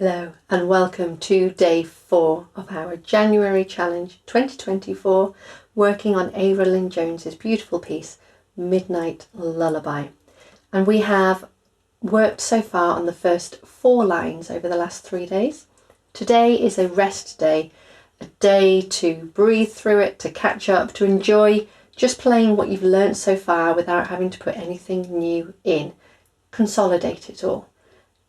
Hello and welcome to day 4 of our January challenge 2024, working on Avery Lynn Jones's beautiful piece Midnight Lullaby. And we have worked so far on the first 4 lines over the last 3 days. Today is a rest day, a day to breathe through it, to catch up, to enjoy just playing what you've learnt so far without having to put anything new in. Consolidate it all.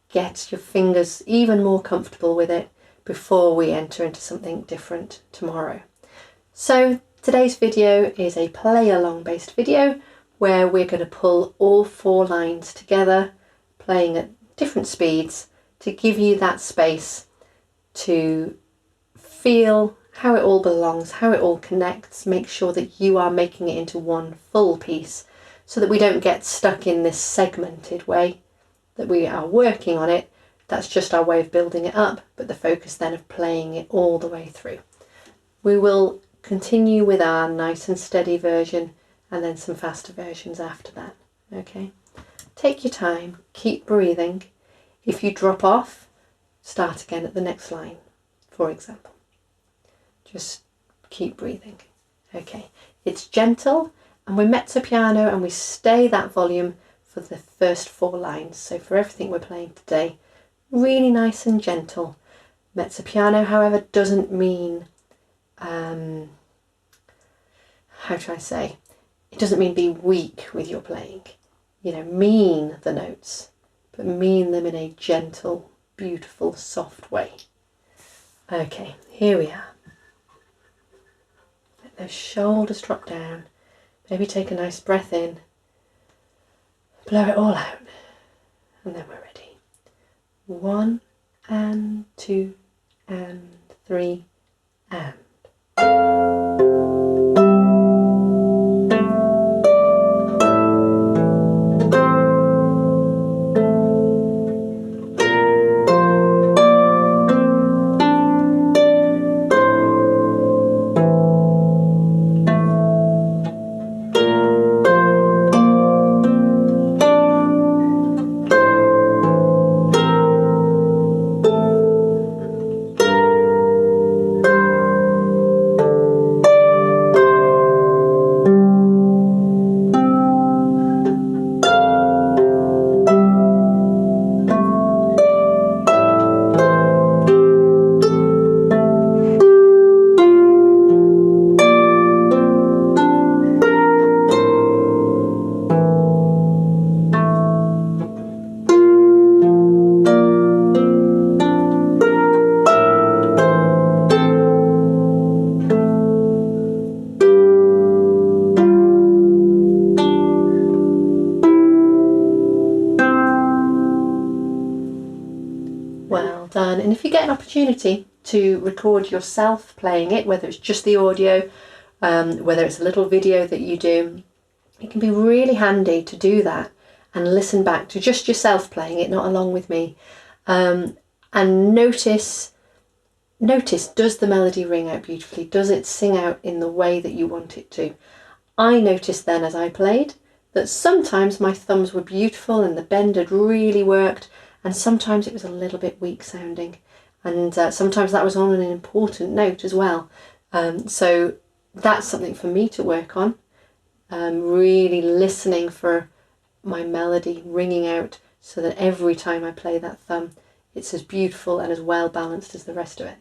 Get your fingers even more comfortable with it before we enter into something different tomorrow. So today's video is a play along based video where we're going to pull all 4 lines together, playing at different speeds to give you that space to feel how it all belongs, how it all connects, make sure that you are making it into one full piece so that we don't get stuck in this segmented way that we are working on it. That's just our way of building it up, but the focus then of playing it all the way through. We will continue with our nice and steady version and then some faster versions after that. Okay, take your time, keep breathing. If you drop off, start again at the next line, for example. Just keep breathing. Okay, it's gentle and we're mezzo piano and we stay that volume for the first 4 lines. So for everything we're playing today, really nice and gentle. Mezzo piano, however, doesn't mean, how should I say, it doesn't mean be weak with your playing. You know, mean the notes, but mean them in a gentle, beautiful, soft way. Okay, here we are. Let those shoulders drop down. Maybe take a nice breath in. Blow it all out, and then we're ready. 1 and 2 and 3 and. Well done. And if you get an opportunity to record yourself playing it, whether it's just the audio, whether it's a little video that you do, it can be really handy to do that and listen back to just yourself playing it, not along with me, and notice, does the melody ring out beautifully? Does it sing out in the way that you want it to? I noticed then as I played that sometimes my thumbs were beautiful and the bend had really worked, and sometimes it was a little bit weak sounding, and sometimes that was on an important note as well. So that's something for me to work on, really listening for my melody ringing out so that every time I play that thumb it's as beautiful and as well balanced as the rest of it.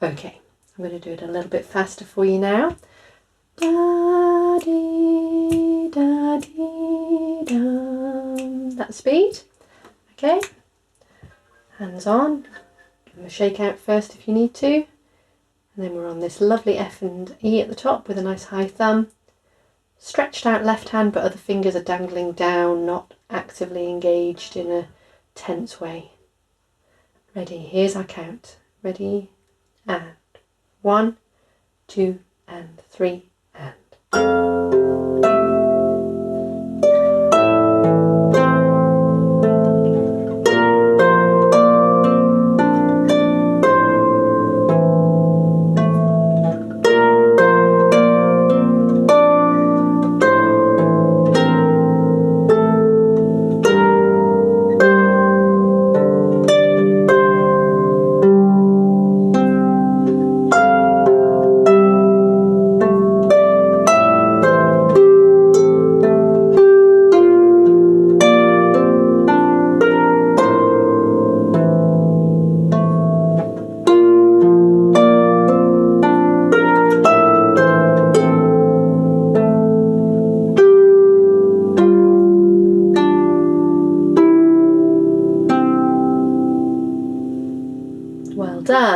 Okay, I'm going to do it a little bit faster for you now. Da dee da dee dum. That speed. Okay. Hands on, give them a shake out first if you need to, and then we're on this lovely F and E at the top with a nice high thumb, stretched out left hand but other fingers are dangling down, not actively engaged in a tense way. Ready, here's our count. Ready, and 1, 2 and 3 and.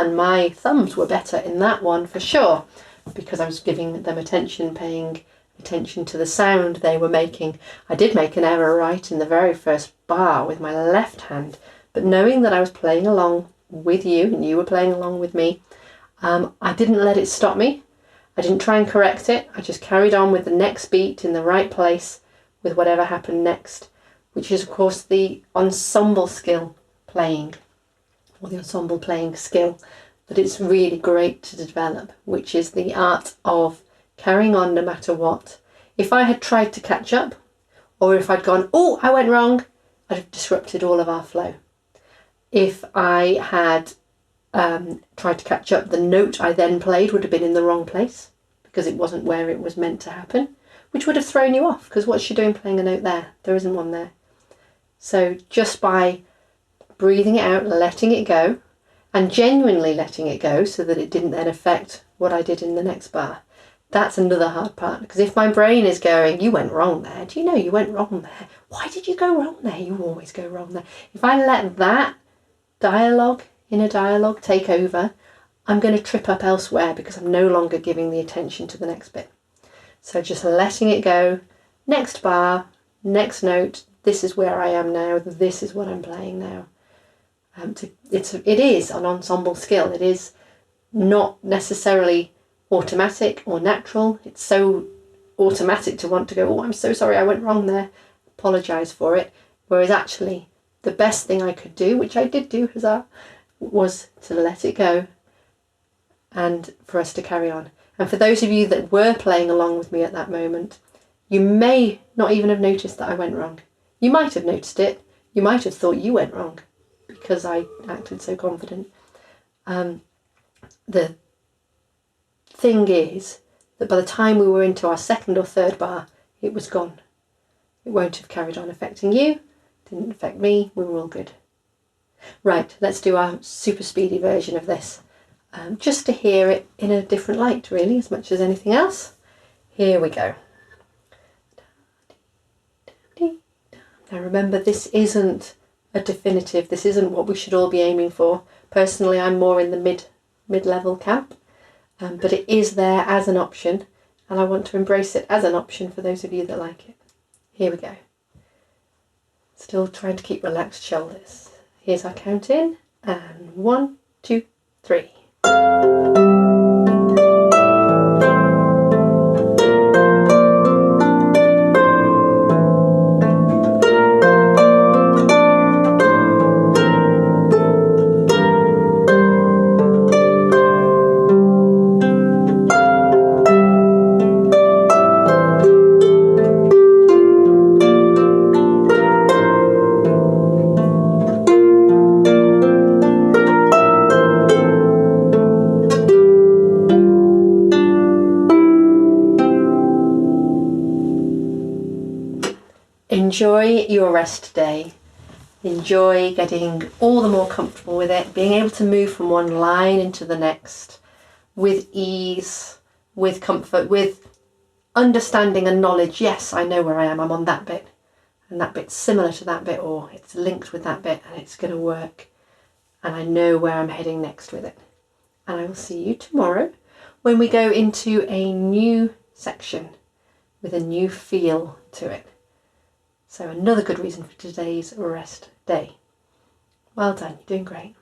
and my thumbs were better in that one for sure, because I was giving them attention, paying attention to the sound they were making. I did make an error right in the very first bar with my left hand, but knowing that I was playing along with you and you were playing along with me, I didn't let it stop me. I didn't try and correct it. I just carried on with the next beat in the right place with whatever happened next, which is of course the ensemble skill playing, or the ensemble playing skill that it's really great to develop, which is the art of carrying on no matter what. If I had tried to catch up, or if I'd gone, oh, I went wrong, I'd have disrupted all of our flow. If I had tried to catch up, the note I then played would have been in the wrong place because it wasn't where it was meant to happen, which would have thrown you off, because what's she doing playing a note there? There isn't one there. So just by breathing it out, letting it go, and genuinely letting it go so that it didn't then affect what I did in the next bar. That's another hard part, because if my brain is going, you went wrong there, do you know you went wrong there? Why did you go wrong there? You always go wrong there. If I let that inner dialogue take over, I'm going to trip up elsewhere because I'm no longer giving the attention to the next bit. So just letting it go, next bar, next note, this is where I am now, this is what I'm playing now. It is an ensemble skill. It is not necessarily automatic or natural. It's so automatic to want to go, oh, I'm so sorry, I went wrong there, apologise for it. Whereas actually the best thing I could do, which I did do, was to let it go and for us to carry on. And for those of you that were playing along with me at that moment, you may not even have noticed that I went wrong. You might have noticed it. You might have thought you went wrong because I acted so confident. The thing is that by the time we were into our second or third bar, it was gone. It won't have carried on affecting you. Didn't affect me. We were all good. Right, let's do our super speedy version of this. Just to hear it in a different light, really, as much as anything else. Here we go. Now remember, this isn't a definitive, this isn't what we should all be aiming for. Personally, I'm more in the mid-level camp, but it is there as an option, and I want to embrace it as an option for those of you that like it. Here we go. Still trying to keep relaxed shoulders. Here's our count in, and 1, 2, 3. Enjoy your rest day. Enjoy getting all the more comfortable with it, being able to move from one line into the next with ease, with comfort, with understanding and knowledge. Yes, I know where I am, I'm on that bit, and that bit's similar to that bit, or it's linked with that bit and it's going to work, and I know where I'm heading next with it. And I will see you tomorrow when we go into a new section with a new feel to it. So another good reason for today's rest day. Well done, you're doing great.